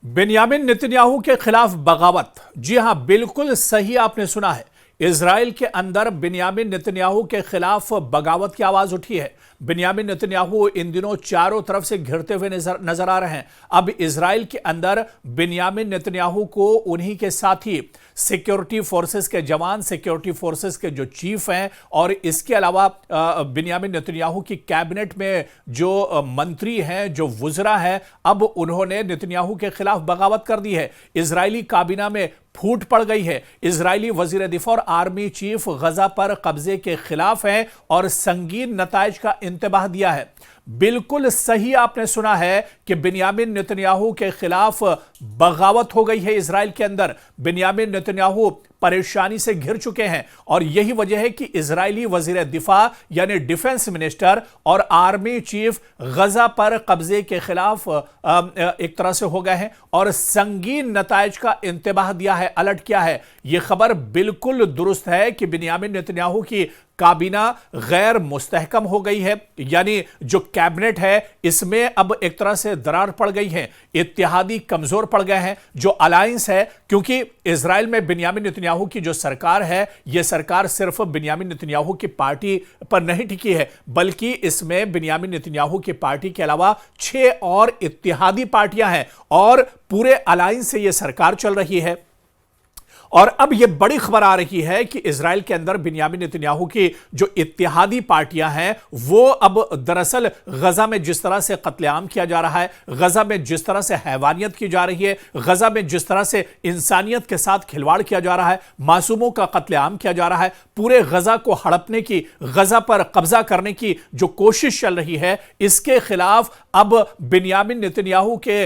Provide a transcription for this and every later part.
Benjamin Netanyahu के खिलाफ बगावत। जी हां, बिल्कुल सही आपने सुना है। इजराइल के अंदर बेन्यामिन नेतन्याहू के खिलाफ बगावत की आवाज उठी है। बेन्यामिन नेतन्याहू इन दिनों चारों तरफ से घिरते हुए नजर आ रहे हैं। अब इजराइल के अंदर बेन्यामिन नेतन्याहू को उन्हीं के साथी सिक्योरिटी फोर्सेस के जवान, सिक्योरिटी फोर्सेस के जो चीफ हैं, और इसके अलावा बेन्यामिन नेतन्याहू की कैबिनेट में जो मंत्री हैं, जो वुज़रा हैं, अब उन्होंने नेतन्याहू के खिलाफ बगावत कर दी है। इजरायली काबीना में फूट पड़ गई है। इजरायली वजीर दिफा और आर्मी चीफ गजा पर कब्जे के खिलाफ हैं और संगीन नताइज का इंतबाह दिया है। बिल्कुल सही आपने सुना है कि बेन्यामिन नेतन्याहू के खिलाफ बगावत हो गई है। इजराइल के अंदर बेन्यामिन नेतन्याहू परेशानी से घिर चुके हैं और यही वजह है कि इजरायली वजीर दिफा यानी डिफेंस मिनिस्टर और आर्मी चीफ गजा पर कब्जे के खिलाफ एक तरह से हो गए हैं और संगीन नताइज का इंतबाह दिया है, अलर्ट किया है। यह खबर बिल्कुल दुरुस्त है कि बेन्यामिन नेतन्याहू की काबीना गैर मुस्तहकम हो गई है, यानी जो कैबिनेट है इसमें अब एक तरह से दरार पड़ गई है, इत्तेहादी कमजोर पड़ गए हैं। जो अलायंस है, क्योंकि इजराइल में बेन्यामिन नेतन्याहू की जो सरकार है, यह सरकार सिर्फ बेन्यामिन नेतन्याहू की पार्टी पर नहीं टिकी है, बल्कि इसमें बेन्यामिन नेतन्याहू की पार्टी के अलावा 6 और इत्तेहादी पार्टियां हैं और पूरे अलायंस से यह सरकार चल रही है। और अब यह बड़ी खबर आ रही है कि इजराइल के अंदर बेन्यामिन नेतन्याहू की जो इत्तेहादी पार्टियां हैं, वो अब दरअसल गजा में जिस तरह से कत्लेआम किया जा रहा है, गजा में जिस तरह से हैवानियत की जा रही है, गजा में जिस तरह से इंसानियत के साथ खिलवाड़ किया जा रहा है, मासूमों का कत्लेआम किया जा रहा है, पूरे गजा को हड़पने की, गजा पर कब्जा करने की जो कोशिश चल रही है, इसके खिलाफ अब बेन्यामिन नेतन्याहू के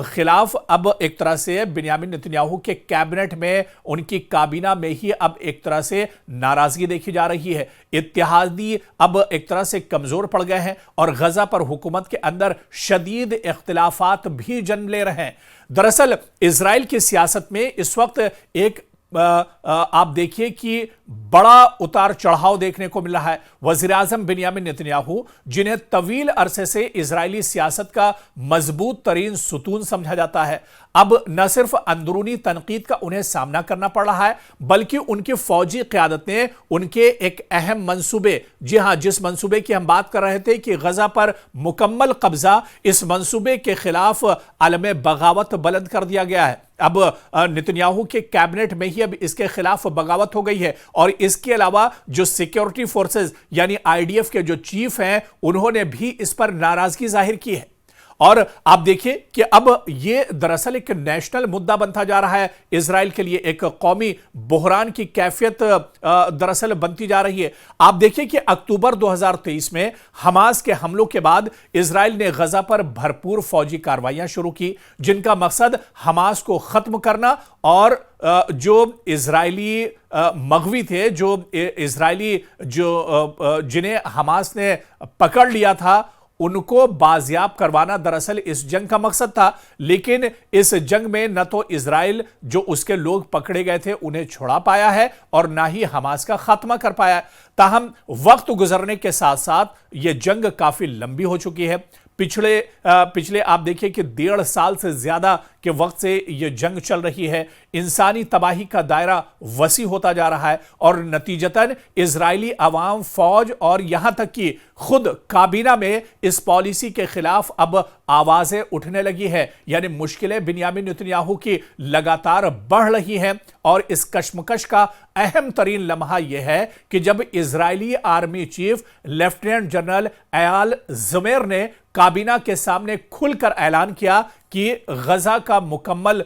खिलाफ अब एक तरह से बेन्यामिन नेतन्याहू के कैबिनेट में, उनकी काबीना में ही अब एक तरह से नाराजगी देखी जा रही है। इत्तेहादी अब एक तरह से कमजोर पड़ गए हैं और गजा पर हुकूमत के अंदर शदीद इख्तिलाफात भी जन्म ले रहे हैं। दरअसल इजराइल की सियासत में इस वक्त एक आप देखिए कि बड़ा उतार चढ़ाव देखने को मिल रहा है। वजीर आजम बेन्यामिन नेतन्याहू, जिन्हें तवील अरसे से इजरायली सियासत का मजबूत तरीन सुतून समझा जाता है, अब न सिर्फ अंदरूनी तनकीद का उन्हें सामना करना पड़ रहा है, बल्कि उनकी फौजी क़यादत ने उनके एक अहम मंसूबे, जी हां, जिस मंसूबे की हम बात कर रहे थे कि गजा पर मुकम्मल कब्जा, इस मंसूबे के खिलाफ आलम बगावत बुलंद कर दिया गया है। अब नेतन्याहू के कैबिनेट में ही अब इसके खिलाफ बगावत हो गई है और इसके अलावा जो सिक्योरिटी फोर्सेस यानी आईडीएफ के जो चीफ हैं, उन्होंने भी इस पर नाराजगी जाहिर की है। और आप देखिए कि अब यह दरअसल एक नेशनल मुद्दा बनता जा रहा है इजराइल के लिए, एक कौमी बहरान की कैफियत दरअसल बनती जा रही है। आप देखिए कि अक्टूबर 2023 में हमास के हमलों के बाद इजराइल ने गजा पर भरपूर फौजी कार्रवाइयां शुरू की, जिनका मकसद हमास को खत्म करना और जो इजरायली मगवी थे, जो इजरायली जिन्हें हमास ने पकड़ लिया था, उनको बाजियाब करवाना दरअसल इस जंग का मकसद था। लेकिन इस जंग में न तो इजराइल जो उसके लोग पकड़े गए थे उन्हें छुड़ा पाया है और ना ही हमास का खात्मा कर पाया है। ताहम वक्त गुजरने के साथ साथ यह जंग काफी लंबी हो चुकी है। पिछले आप देखिए कि 1.5 साल से ज्यादा के वक्त से यह जंग चल रही है। इंसानी तबाही का दायरा वसी होता जा रहा है और नतीजतन इजरायली अवाम, फौज और यहां तक कि खुद काबीना में इस पॉलिसी के खिलाफ अब आवाजें उठने लगी है। यानी मुश्किलें बेन्यामिन नेतन्याहू की लगातार बढ़ रही हैं और इस कशमकश का अहम तरीन लम्हा यह है कि जब Israeli army chief lieutenant general Eyal Zamir ने काबीना के सामने खुलकर ऐलान किया कि गजा का मुकम्मल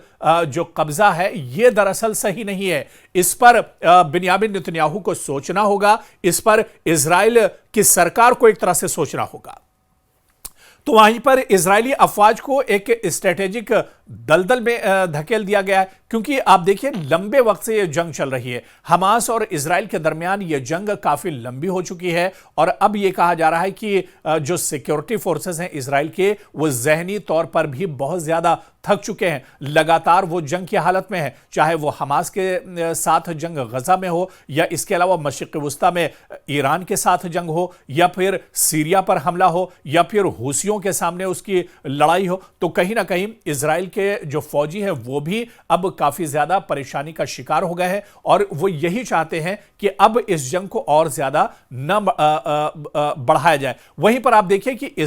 जो कब्जा है यह दरअसल सही नहीं है। इस पर बेन्यामिन नेतन्याहू को सोचना होगा, इस पर इजराइल की सरकार को एक तरह से सोचना होगा। तो वहीं पर इजरायली अफवाज को एक स्ट्रेटेजिक दलदल में धकेल दिया गया है। क्योंकि आप देखिए लंबे वक्त से यह जंग चल रही है। हमास और इजराइल के दरमियान यह जंग काफी लंबी हो चुकी है और अब यह कहा जा रहा है कि जो सिक्योरिटी फोर्सेस हैं इजराइल के, वो जहनी तौर पर भी बहुत ज्यादा थक चुके हैं। लगातार वो जंग की हालत में है, चाहे वो हमास के साथ जंग गजा में हो या इसके अलावा मशरिक़ वुस्ता में ईरान के साथ जंग हो या फिर सीरिया पर हमला हो या फिर हूसियों के सामने उसकी लड़ाई हो। तो कहीं ना कहीं इजराइल के जो फौजी हैं वो भी अब काफी ज्यादा परेशानी का शिकार हो गए हैं और वो यही चाहते हैं कि अब इस जंग को और ज्यादा न बढ़ाया जाए। वहीं पर आप देखिए कि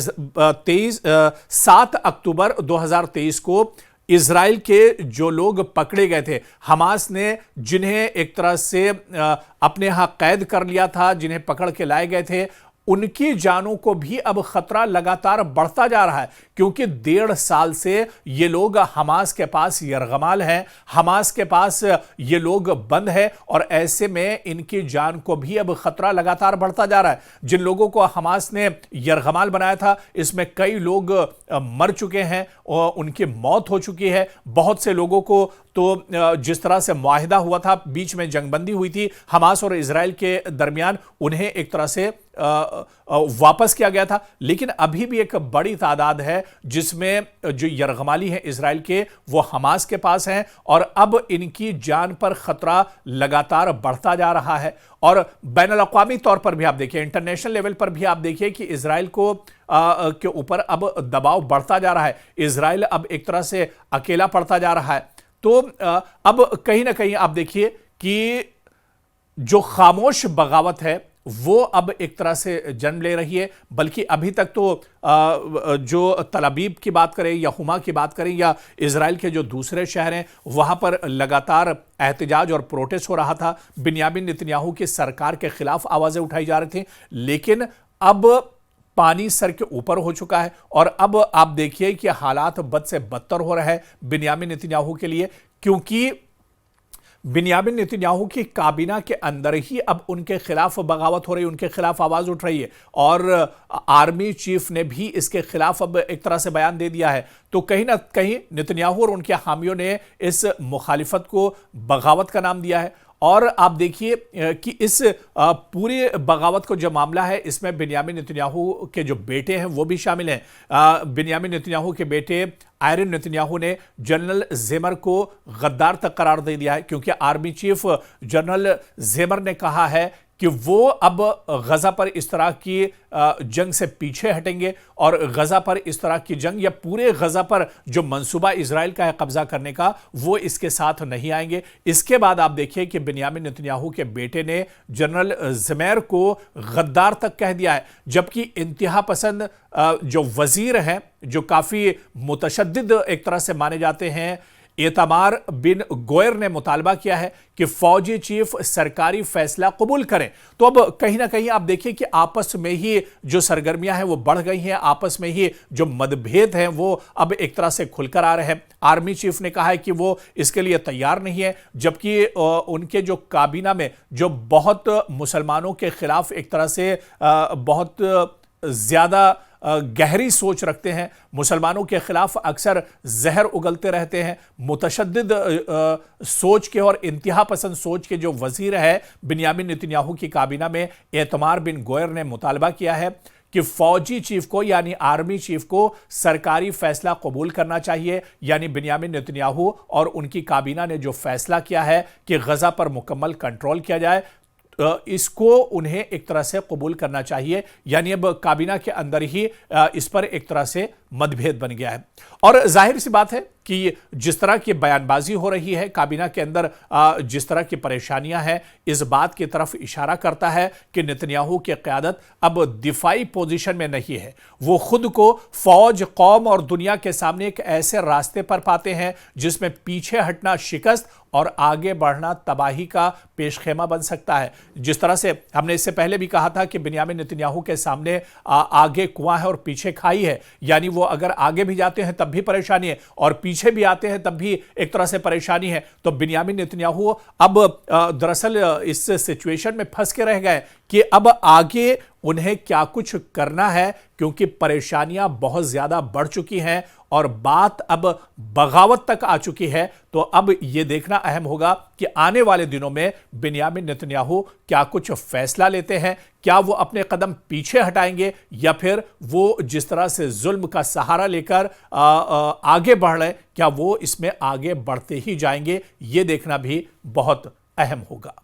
7 अक्टूबर 2023 को इजराइल के जो लोग पकड़े गए थे, हमास ने जिन्हें एक तरह से अपने यहां कैद कर लिया था, जिन्हें पकड़ के लाए गए थे, उनकी जानों को भी अब खतरा लगातार बढ़ता जा रहा है क्योंकि 1.5 साल से ये लोग हमास के पास यरगमाल हैं, हमास के पास ये लोग बंद है और ऐसे में इनकी जान को भी अब खतरा लगातार बढ़ता जा रहा है। जिन लोगों को हमास ने यरगमाल बनाया था इसमें कई लोग मर चुके हैं और उनकी मौत हो चुकी है। बहुत से लोगों को तो जिस तरह से मुआहिदा हुआ था, बीच में जंगबंदी हुई थी हमास और इजराइल के दरमियान, उन्हें एक तरह से वापस किया गया था। लेकिन अभी भी एक बड़ी तादाद है जिसमें जो यरगमाली है इजराइल के, वो हमास के पास हैं और अब इनकी जान पर खतरा लगातार बढ़ता जा रहा है। और बैनुल-अक़वामी तौर पर भी आप देखिए, इंटरनेशनल लेवल पर भी आप देखिए कि इजराइल को के ऊपर अब दबाव बढ़ता जा रहा है। इजराइल अब एक तरह से अकेला पड़ता जा रहा है। तो अब कहीं ना कहीं आप देखिए कि जो खामोश बगावत है वो अब एक तरह से जन्म ले रही है। बल्कि अभी तक तो जो तल अबीब की बात करें या हुमा की बात करें या इजराइल के जो दूसरे शहर हैं, वहां पर लगातार एहतजाज और प्रोटेस्ट हो रहा था। बिन्यामिन नेतन्याहू की सरकार के खिलाफ आवाजें उठाई जा रही थी। लेकिन अब पानी सर के ऊपर हो चुका है और अब आप देखिए कि हालात बद से बदतर हो रहे हैं बिन्यामिन नेतन्याहू के लिए, क्योंकि बिन्यामिन नेतन्याहू की काबीना के अंदर ही अब उनके खिलाफ बगावत हो रही है, उनके खिलाफ आवाज उठ रही है और आर्मी चीफ ने भी इसके खिलाफ अब एक तरह से बयान दे दिया है। तो कहीं ना कहीं नेतन्याहू और उनके हामियों ने इस मुखालिफत को बगावत का नाम दिया है। और आप देखिए कि इस पूरी बगावत को जो मामला है इसमें बिन्यामिन नेतन्याहू के जो बेटे हैं वो भी शामिल हैं। बिन्यामिन नेतन्याहू के बेटे आयरन नेतन्याहू ने जनरल ज़ेमर को गद्दार तक करार दे दिया है, क्योंकि आर्मी चीफ जनरल ज़ेमर ने कहा है कि वो अब गजा पर इस तरह की जंग से पीछे हटेंगे और गजा पर इस तरह की जंग या पूरे गजा पर जो मंसूबा इजराइल का है कब्जा करने का, वो इसके साथ नहीं आएंगे। इसके बाद आप देखिए कि बिन्यामिन नेतन्याहू के बेटे ने जनरल ज़ेमर को गद्दार तक कह दिया है, जबकि इंतहा पसंद जो वजीर हैं, जो काफी मुतशद्दिद एक तरह से माने जाते हैं, इतमार बिन गोयर ने मुतालबा किया है कि फौजी चीफ सरकारी फैसला कबूल करें। तो अब कहीं ना कहीं आप देखिए कि आपस में ही जो सरगर्मियां हैं वो बढ़ गई हैं, आपस में ही जो मतभेद हैं वो अब एक तरह से खुलकर आ रहे हैं। आर्मी चीफ ने कहा है कि वो इसके लिए तैयार नहीं है, जबकि उनके जो काबीना में जो बहुत मुसलमानों के खिलाफ एक तरह से बहुत ज्यादा गहरी सोच रखते हैं, मुसलमानों के खिलाफ अक्सर जहर उगलते रहते हैं, मुतशद्दिद सोच के और इंतहा पसंद सोच के जो वजीर है बिन्यामिन नेतन्याहू की काबीना में, इतमार बिन गोयर ने मुतालबा किया है कि फौजी चीफ को यानी आर्मी चीफ को सरकारी फैसला कबूल करना चाहिए। यानी बिन्यामिन नेतन्याहू और उनकी काबीना ने जो फैसला किया है कि गजा पर मुकम्मल कंट्रोल किया जाए, इसको उन्हें एक तरह से कबूल करना चाहिए। यानी अब काबीना के अंदर ही इस पर एक तरह से मतभेद बन गया है। और जाहिर सी बात है कि जिस तरह की बयानबाजी हो रही है काबीना के अंदर, जिस तरह की परेशानियां हैं, इस बात की तरफ इशारा करता है कि नेतन्याहू की क़यादत अब दिफाई पोजीशन में नहीं है। वो खुद को फौज, कौम और दुनिया के सामने एक ऐसे रास्ते पर पाते हैं जिसमें पीछे हटना शिकस्त और आगे बढ़ना तबाही का पेशखेमा बन सकता है। जिस तरह से हमने इससे पहले भी कहा था कि बिन्यामिन नेतन्याहू के सामने आगे कुआं है और पीछे खाई है, यानी वो अगर आगे भी जाते हैं तब भी परेशानी है और पीछे भी आते हैं तब भी एक तरह से परेशानी है। तो बिन्यामिन नेतन्याहू अब दरअसल इस सिचुएशन में फंस के रह गए कि अब आगे उन्हें क्या कुछ करना है, क्योंकि परेशानियां बहुत ज्यादा बढ़ चुकी हैं और बात अब बगावत तक आ चुकी है। तो अब यह देखना अहम होगा कि आने वाले दिनों में बिन्यामिन नेतन्याहू क्या कुछ फैसला लेते हैं। क्या वो अपने कदम पीछे हटाएंगे या फिर वो जिस तरह से जुल्म का सहारा लेकर आगे बढ़ रहे, क्या वो इसमें आगे बढ़ते ही जाएंगे? ये देखना भी बहुत अहम होगा।